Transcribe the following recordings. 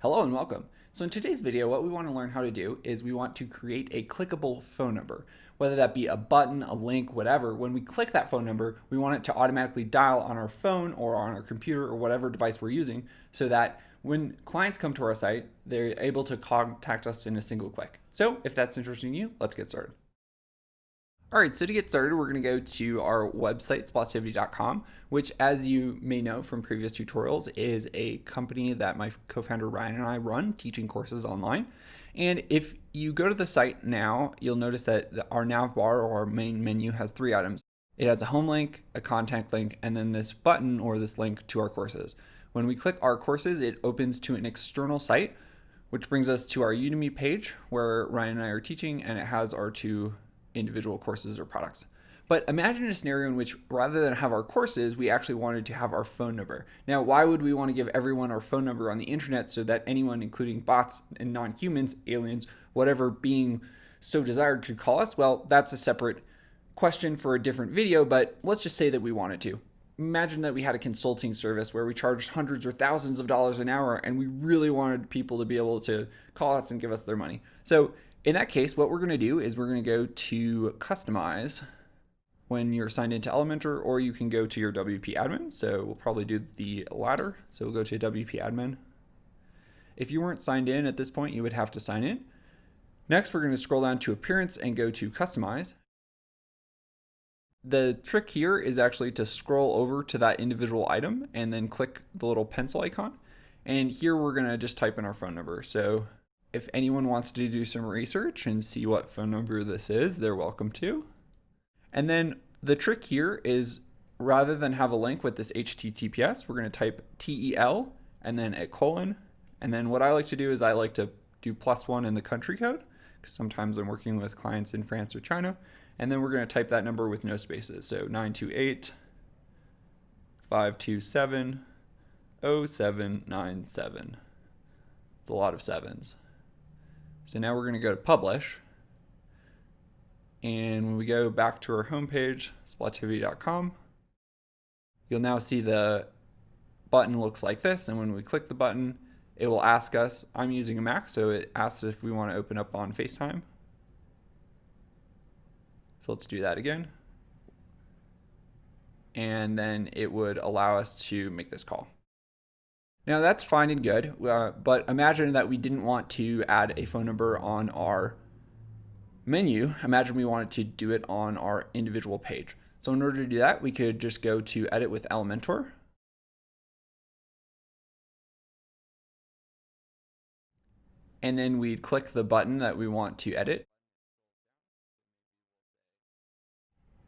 Hello and welcome. So in today's video, what we want to learn how to do is we want to create a clickable phone number, whether that be a button, a link, whatever. When we click that phone number, we want it to automatically dial on our phone or on our computer or whatever device we're using so that when clients come to our site, they're able to contact us in a single click. So if that's interesting to you, let's get started. All right, so to get started, we're going to go to our website, splotivity.com, which, as you may know from previous tutorials, is a company that my co-founder Ryan and I run, teaching courses online. And if you go to the site now, you'll notice that our nav bar or our main menu has three items. It has a home link, a contact link, and then this button or this link to our courses. When we click our courses, it opens to an external site, which brings us to our Udemy page where Ryan and I are teaching, and it has our two individual courses or products. But imagine a scenario in which rather than have our courses, we actually wanted to have our phone number. Now, why would we want to give everyone our phone number on the internet so that anyone, including bots and non-humans, aliens, whatever being so desired could call us? Well, that's a separate question for a different video, but let's just say that we wanted to. Imagine that we had a consulting service where we charged hundreds or thousands of dollars an hour and we really wanted people to be able to call us and give us their money. So in that case, what we're going to do is we're going to go to customize when you're signed into Elementor, or you can go to your WP admin. So we'll probably do the latter. So we'll go to WP admin. If you weren't signed in at this point, you would have to sign in. Next, we're going to scroll down to appearance and go to customize. The trick here is actually to scroll over to that individual item and then click the little pencil icon. And here we're going to just type in our phone number. So if anyone wants to do some research and see what phone number this is, they're welcome to. And then the trick here is rather than have a link with this HTTPS, we're going to type TEL and then a colon. And then what I like to do is I like to do +1 in the country code, because sometimes I'm working with clients in France or China. And then we're going to type that number with no spaces. So 928-527-0797. It's a lot of sevens. So now we're going to go to publish. And when we go back to our homepage, splotivity.com, you'll now see the button looks like this. And when we click the button, it will ask us, I'm using a Mac, so it asks if we want to open up on FaceTime. So let's do that again. And then it would allow us to make this call. Now that's fine and good, but imagine that we didn't want to add a phone number on our menu. Imagine we wanted to do it on our individual page. So in order to do that, we could just go to Edit with Elementor. And then we'd click the button that we want to edit.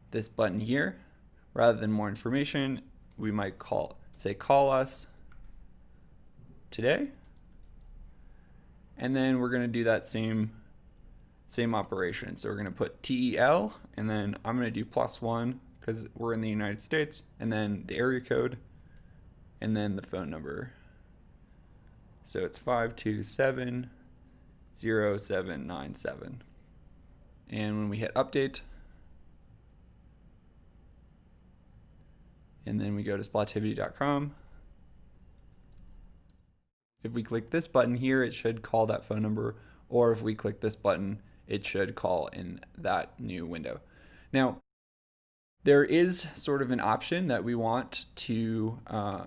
This button here, rather than more information, we might say call us today. And then we're going to do that same operation. So we're going to put TEL, and then I'm going to do +1 because we're in the United States, and then the area code, and then the phone number. So it's 527-0797. And when we hit update, and then we go to splotivity.com. If we click this button here, it should call that phone number, or if we click this button, it should call in that new window. Now, there is sort of an option that we want to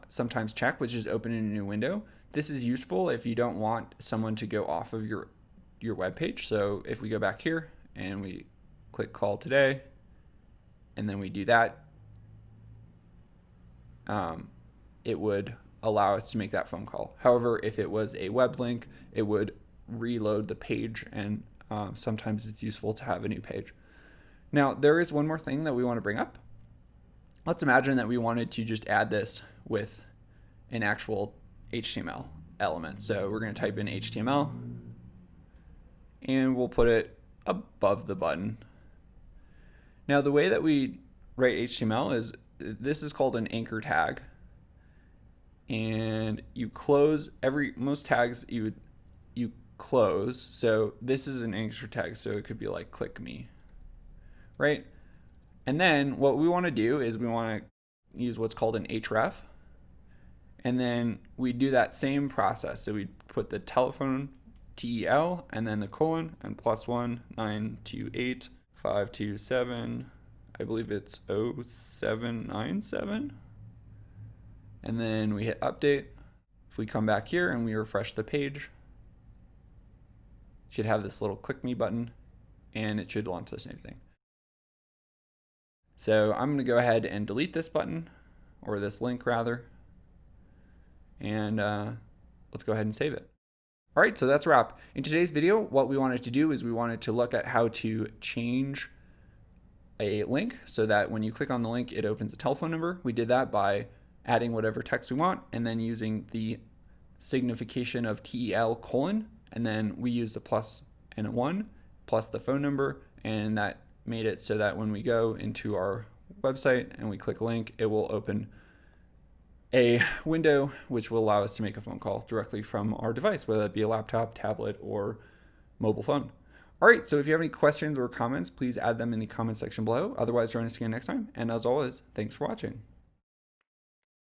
sometimes check, which is open in a new window. This is useful if you don't want someone to go off of your web page. So if we go back here and we click call today, and then we do that, it would allow us to make that phone call. However, if it was a web link, it would reload the page, and sometimes it's useful to have a new page. Now, there is one more thing that we want to bring up. Let's imagine that we wanted to just add this with an actual HTML element. So we're going to type in HTML, and we'll put it above the button. Now, the way that we write HTML is, this is called an anchor tag. And you close most tags you close. So this is an anchor tag, so it could be like click me, right? And then what we want to do is we want to use what's called an href, And then we do that same process. So we put the telephone TEL and then the colon and +1 928 527. I believe it's 0797. And then we hit update. If we come back here and we refresh the page, it should have this little click me button and it should launch the same thing. So I'm going to go ahead and delete this button, or this link rather, and let's go ahead and save it. All right, so that's a wrap. In today's video, what we wanted to do is we wanted to look at how to change a link so that when you click on the link, it opens a telephone number. We did that by adding whatever text we want and then using the signification of TEL colon, and then we used a plus and a 1 plus the phone number, and that made it so that when we go into our website and we click link, it will open a window which will allow us to make a phone call directly from our device, whether it be a laptop, tablet, or mobile phone. All right, so if you have any questions or comments, please add them in the comment section below. Otherwise, join us again next time. And as always, thanks for watching.